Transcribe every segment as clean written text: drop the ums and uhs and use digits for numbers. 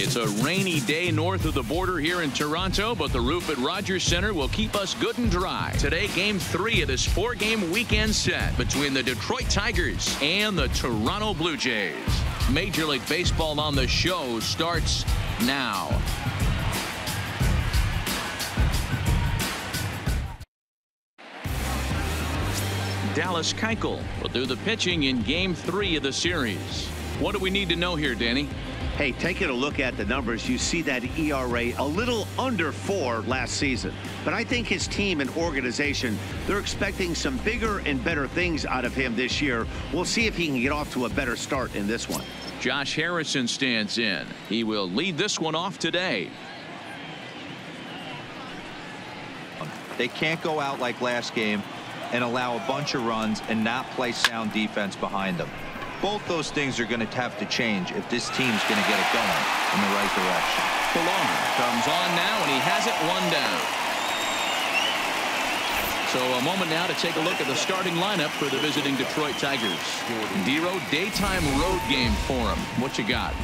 It's a rainy day north of the border here in Toronto, but the roof at Rogers Center will keep us good and dry. Today, Game 3 of this 4-game weekend set between the Detroit Tigers and the Toronto Blue Jays. Major League Baseball on the show starts now. Dallas Keuchel will do the pitching in Game 3 of the series. What do we need to know here, Danny? Hey, taking a look at the numbers, you see that ERA a little under 4 last season. But I think his team and organization, they're expecting some bigger and better things out of him this year. We'll see if he can get off to a better start in this one. Josh Harrison stands in. He will lead this one off today. They can't go out like last game and allow a bunch of runs and not play sound defense behind them. Both those things are going to have to change if this team's going to get it going in the right direction. Belong comes on now, and he has it 1 down. So a moment now to take a look at the starting lineup for the visiting Detroit Tigers. Dero, daytime road game for him. What you got?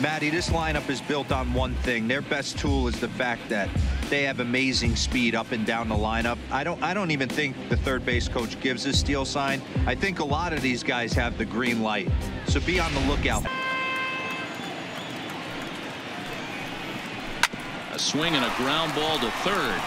Matty, this lineup is built on one thing. Their best tool is the fact that they have amazing speed up and down the lineup. I don't even think the third base coach gives a steal sign. I think a lot of these guys have the green light. So be on the lookout. A swing and a ground ball to third.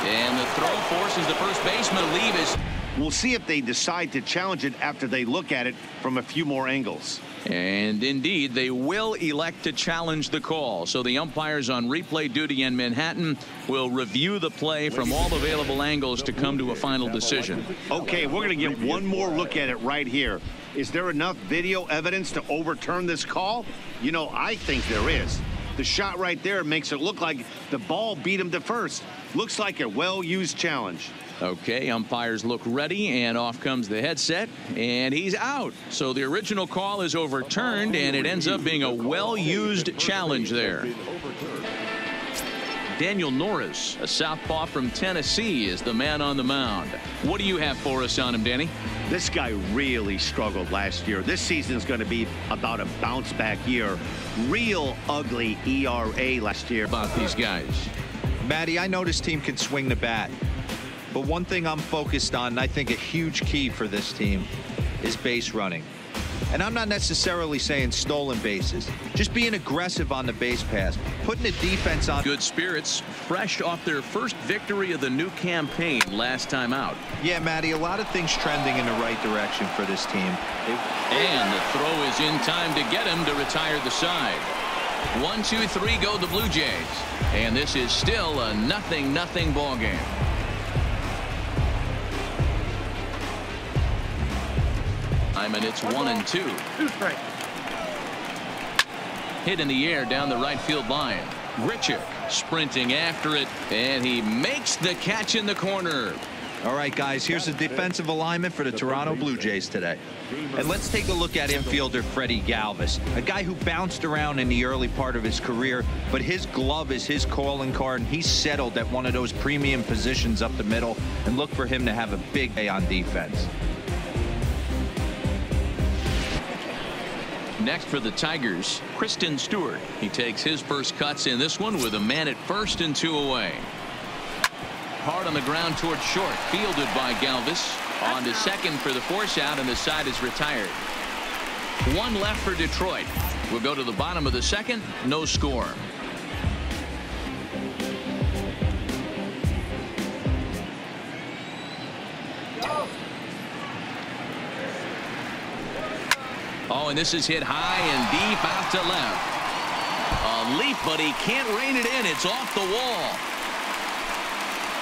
And the throw forces the first baseman to leave his. We'll see if they decide to challenge it after they look at it from a few more angles. And indeed, they will elect to challenge the call. So the umpires on replay duty in Manhattan will review the play from all available angles to come to a final decision. Okay, we're going to get one more look at it right here. Is there enough video evidence to overturn this call? You know, I think there is. The shot right there makes it look like the ball beat him to first. Looks like a well-used challenge. Okay, umpires look ready, and off comes the headset, and he's out. So the original call is overturned, and it ends up being a well-used challenge there. Daniel Norris, a southpaw from Tennessee, is the man on the mound. What do you have for us on him, Danny? This guy really struggled last year. This season's going to be about a bounce-back year. Real ugly ERA last year. About these guys. Matty, I know this team can swing the bat. But one thing I'm focused on, and I think a huge key for this team, is base running. And I'm not necessarily saying stolen bases. Just being aggressive on the base pass. Putting the defense on. Good spirits, fresh off their first victory of the new campaign last time out. Yeah, Matty, a lot of things trending in the right direction for this team. And the throw is in time to get him to retire the side. 1, 2, 3 go the Blue Jays. And this is still a 0-0 ball game. And it's 1-2. Hit in the air down the right field line. Grichuk sprinting after it, and he makes the catch in the corner. All right, guys, here's the defensive alignment for the Toronto Blue Jays today. And let's take a look at infielder Freddie Galvis, a guy who bounced around in the early part of his career, but his glove is his calling card, and he's settled at one of those premium positions up the middle, and look for him to have a big day on defense. Next for the Tigers, Kristen Stewart. He takes his first cuts in this one with a man at first and 2 away. Hard on the ground towards short, fielded by Galvis. On to second for the force out, and the side is retired. 1 left for Detroit. We'll go to the bottom of the second. No score. Oh, and this is hit high and deep out to left. A leap, but he can't rein it in. It's off the wall.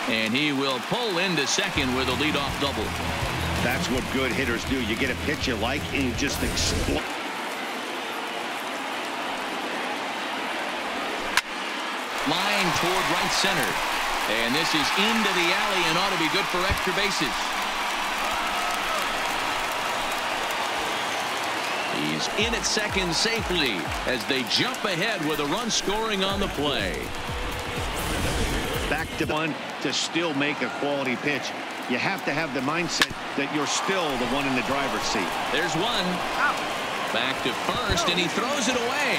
And he will pull into second with a leadoff double. That's what good hitters do. You get a pitch you like, and you just explode. Line toward right center. And this is into the alley and ought to be good for extra bases. He's in at second safely as they jump ahead with a run scoring on the play. Back to one to still make a quality pitch. You have to have the mindset that you're still the one in the driver's seat. There's one. Out. Back to first, and he throws it away.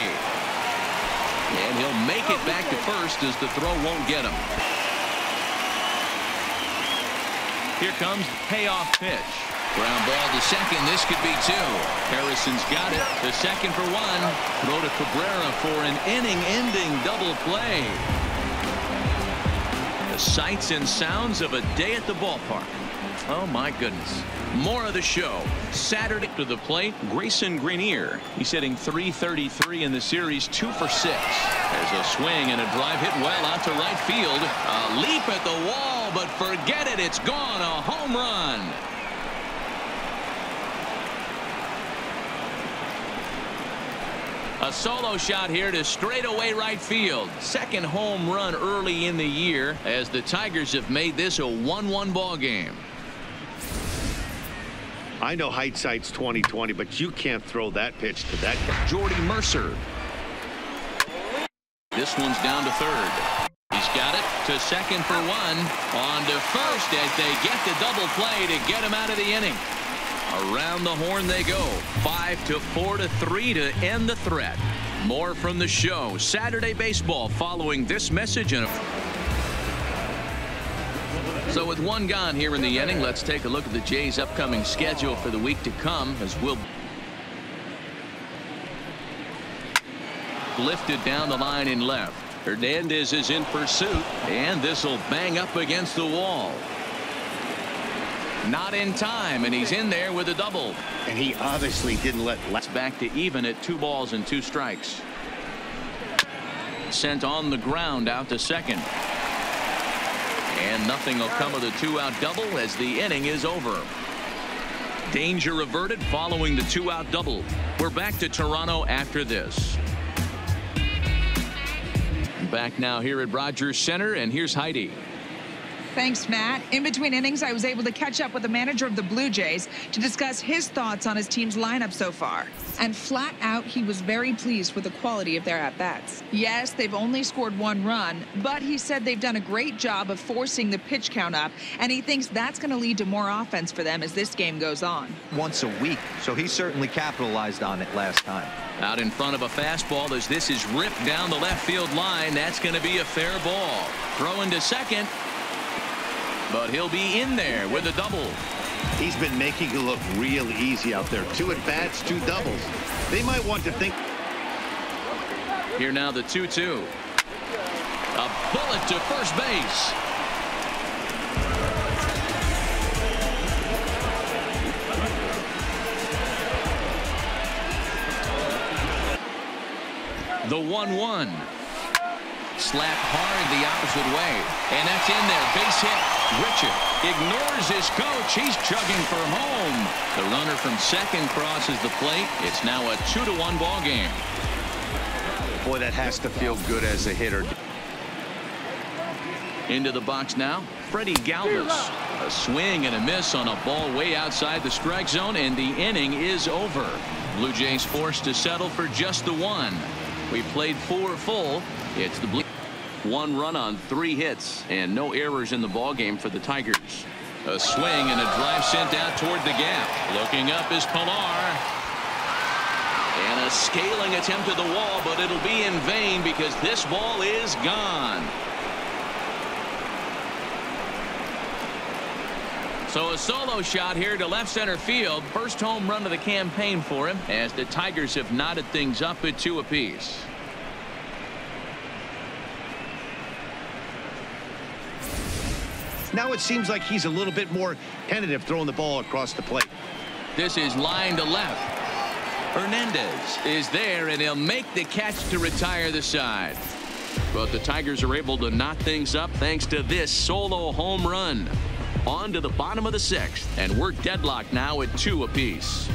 And he'll make it back to first as the throw won't get him. Here comes the payoff pitch. Ground ball to second. This could be two. Harrison's got it. The second for one. Throw to Cabrera for an inning-ending double play. The sights and sounds of a day at the ballpark. Oh, my goodness. More of the show. Saturday to the plate, Grayson Grineer. He's hitting .333 in the series, 2 for 6. There's a swing and a drive hit well out to right field. A leap at the wall, but forget it. It's gone. A home run. A solo shot here to straightaway right field. Second home run early in the year as the Tigers have made this a 1-1 ball game. I know hindsight's 20/20, but you can't throw that pitch to that guy. Jordy Mercer. This one's down to third. He's got it to second for one. On to first as they get the double play to get him out of the inning. Around the horn they go. 5-4-3 to end the threat. More from the show. Saturday baseball following this message. So with one gone here in the inning, let's take a look at the Jays' upcoming schedule for the week to come as we'll lifted down the line in left. Hernandez is in pursuit, and this will bang up against the wall. Not in time, and he's in there with a double. And he obviously didn't let. Back to even at 2 balls and 2 strikes. Sent on the ground out to second. And nothing will come of the 2-out double as the inning is over. Danger averted following the 2-out double. We're back to Toronto after this. Back now here at Rogers Center, and here's Heidi. Thanks, Matt. In between innings, I was able to catch up with the manager of the Blue Jays to discuss his thoughts on his team's lineup so far. And flat out, he was very pleased with the quality of their at-bats. Yes, they've only scored 1 run, but he said they've done a great job of forcing the pitch count up, and he thinks that's going to lead to more offense for them as this game goes on. Once a week, so he certainly capitalized on it last time. Out in front of a fastball as this is ripped down the left field line. That's going to be a fair ball. Throwing to second. But he'll be in there with a double. He's been making it look real easy out there. 2 at-bats, 2 doubles. They might want to think. Here now the 2-2. A bullet to first base. The 1-1. Slap hard the opposite way. And that's in there. Base hit. Richard ignores his coach. He's chugging for home. The runner from second crosses the plate. It's now a 2-1 ball game. Boy, that has to feel good as a hitter. Into the box now, Freddie Galvis. A swing and a miss on a ball way outside the strike zone, and the inning is over. Blue Jays forced to settle for just the 1. We played 4 full. It's the Blue. 1 run on 3 hits and no errors in the ball game for the Tigers. A swing and a drive sent out toward the gap. Looking up is Pilar. And a scaling attempt at the wall, but it'll be in vain because this ball is gone. So a solo shot here to left center field. First home run of the campaign for him as the Tigers have knotted things up at 2 apiece. Now it seems like he's a little bit more tentative throwing the ball across the plate. This is line to left. Hernandez is there, and he'll make the catch to retire the side. But the Tigers are able to knot things up thanks to this solo home run. On to the bottom of the 6th, and we're deadlocked now at 2 apiece.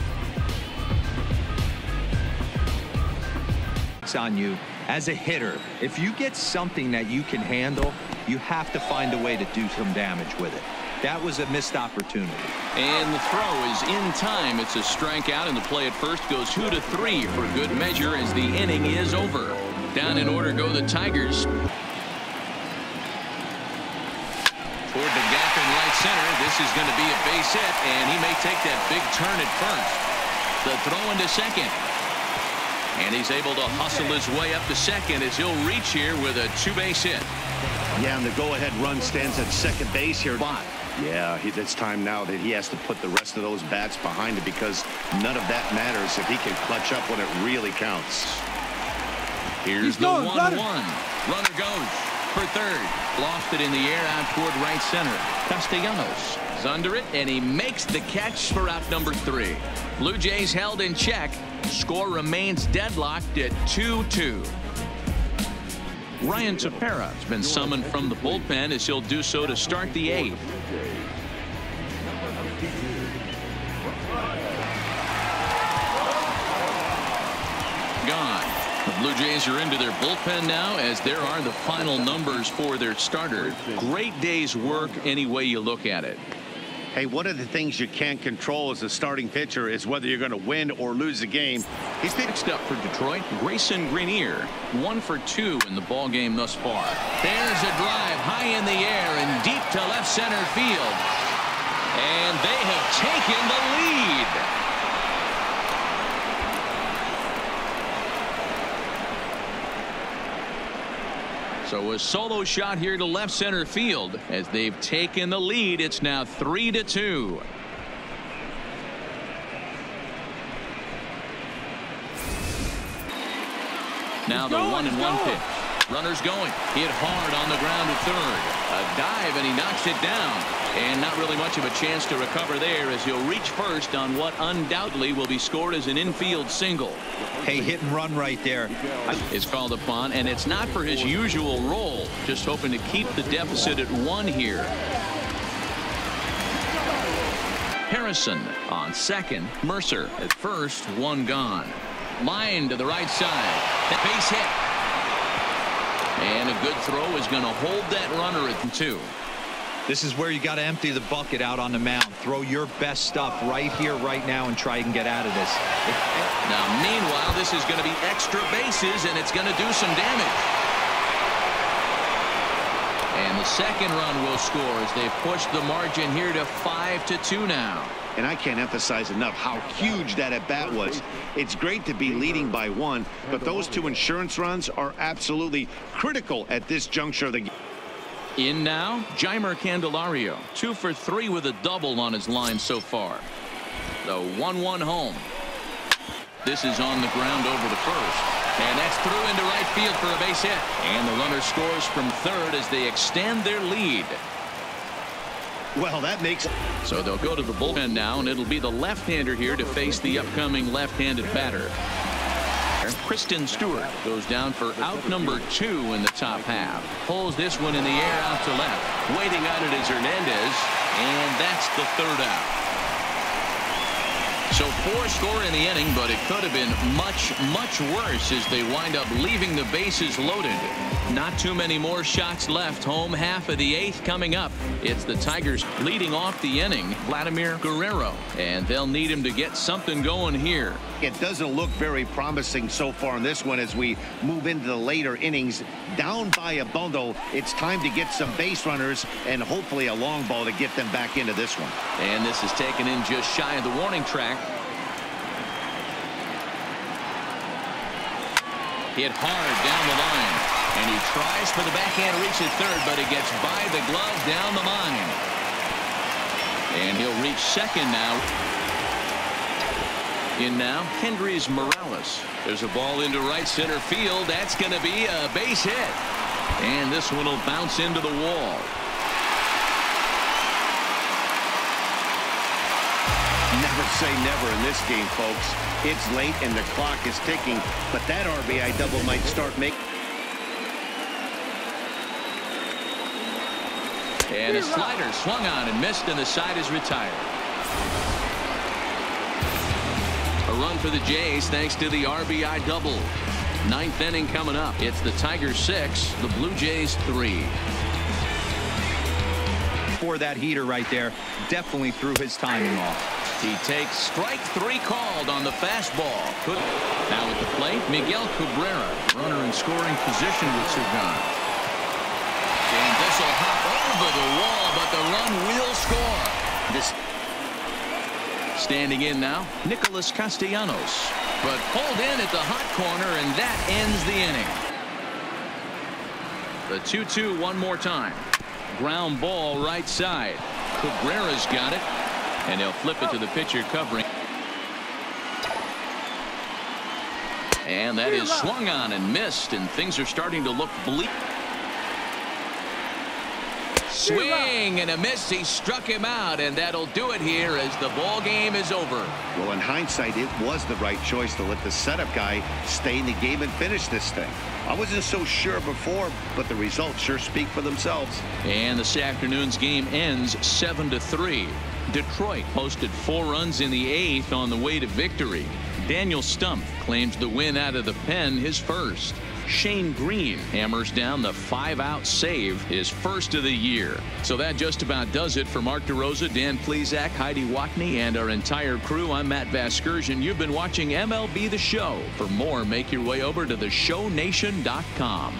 It's on you as a hitter. If you get something that you can handle, you have to find a way to do some damage with it. That was a missed opportunity. And the throw is in time. It's a strikeout, and the play at first goes 2-3 for good measure as the inning is over. Down in order go the Tigers. Toward the gap in right center. This is going to be a base hit, and he may take that big turn at first. The throw into second. And he's able to hustle his way up to second as he'll reach here with a two-base hit. Yeah, and the go-ahead run stands at second base here. Yeah, it's time now that he has to put the rest of those bats behind it, because none of that matters if he can clutch up when it really counts. Here's the 1-1. Runner goes for third. Lost it in the air out toward right center. Castellanos is under it, and he makes the catch for out number 3. Blue Jays held in check. Score remains deadlocked at 2-2. Ryan Tepera has been summoned from the bullpen as he'll do so to start the 8th. Gone. The Blue Jays are into their bullpen now, as there are the final numbers for their starter. Great day's work any way you look at it. Hey, one of the things you can't control as a starting pitcher is whether you're going to win or lose a game. He's next up for Detroit, Grayson Grineer, 1 for 2 in the ball game thus far. There's a drive high in the air and deep to left center field. And they have taken the lead. So a solo shot here to left center field as they've taken the lead. It's now 3-2. Now the 1-1 pitch. Runners going. Hit hard on the ground to third. A dive, and he knocks it down. And not really much of a chance to recover there, as he'll reach first on what undoubtedly will be scored as an infield single. Hey, hit and run right there. It's called upon, and it's not for his usual role. Just hoping to keep the deficit at 1 here. Harrison on second. Mercer at first. 1 gone. Line to the right side. Base hit. And a good throw is going to hold that runner at 2. This is where you got to empty the bucket out on the mound. Throw your best stuff right here, right now, and try and get out of this. Now, meanwhile, this is going to be extra bases, and it's going to do some damage. And the second run will score as they push the margin here to 5-2 now. And I can't emphasize enough how huge that at bat was. It's great to be leading by 1, but those 2 insurance runs are absolutely critical at this juncture of the game. In now, Jeimer Candelario, 2 for 3 with a double on his line so far. The 1-1 home. This is on the ground over the first. And that's through into right field for a base hit. And the runner scores from third as they extend their lead. Well, that makes... So they'll go to the bullpen now, and it'll be the left-hander here to face the upcoming left-handed batter. Kristen Stewart goes down for out number 2 in the top half. Pulls this one in the air out to left. Waiting on it is Hernandez, and that's the 3rd out. So 4 score in the inning, but it could have been much, much worse as they wind up leaving the bases loaded. Not too many more shots left. Home half of the 8th coming up. It's the Tigers leading off the inning, Vladimir Guerrero, and they'll need him to get something going here. It doesn't look very promising so far in this one as we move into the later innings. Down by a bundle, it's time to get some base runners and hopefully a long ball to get them back into this one. And this is taken in just shy of the warning track. Hit hard down the line, and he tries for the backhand reach at third, but it gets by the glove down the line. And he'll reach second now. In now, Hendrys Morales. There's a ball into right center field. That's going to be a base hit. And this one will bounce into the wall. Never say never in this game, folks. It's late and the clock is ticking, but that RBI double might start making. And a slider swung on and missed, and the side is retired. A run for the Jays thanks to the RBI double. 9th inning coming up. It's the Tigers 6, the Blue Jays 3. For that heater right there, definitely threw his timing off. He takes strike 3 called on the fastball. Now at the plate, Miguel Cabrera, runner in scoring position with Sagan. And this will hop over the wall, but the run will score. Standing in now, Nicholas Castellanos. But pulled in at the hot corner, and that ends the inning. The 2-2 one more time. Ground ball right side. Cabrera's got it, and they'll flip it to the pitcher covering. And that is swung on and missed, and things are starting to look bleak. Swing and a miss. He struck him out, and that'll do it here as the ball game is over. Well, in hindsight, it was the right choice to let the setup guy stay in the game and finish this thing. I wasn't so sure before, but the results sure speak for themselves. And this afternoon's game ends 7-3. Detroit posted 4 runs in the 8th on the way to victory. Daniel Stumpf claims the win out of the pen, his first. Shane Green hammers down the 5-out save, his first of the year. So that just about does it for Mark DeRosa, Dan Plesac, Heidi Watney, and our entire crew. I'm Matt Vasgersian. You've been watching MLB The Show. For more, make your way over to theshownation.com.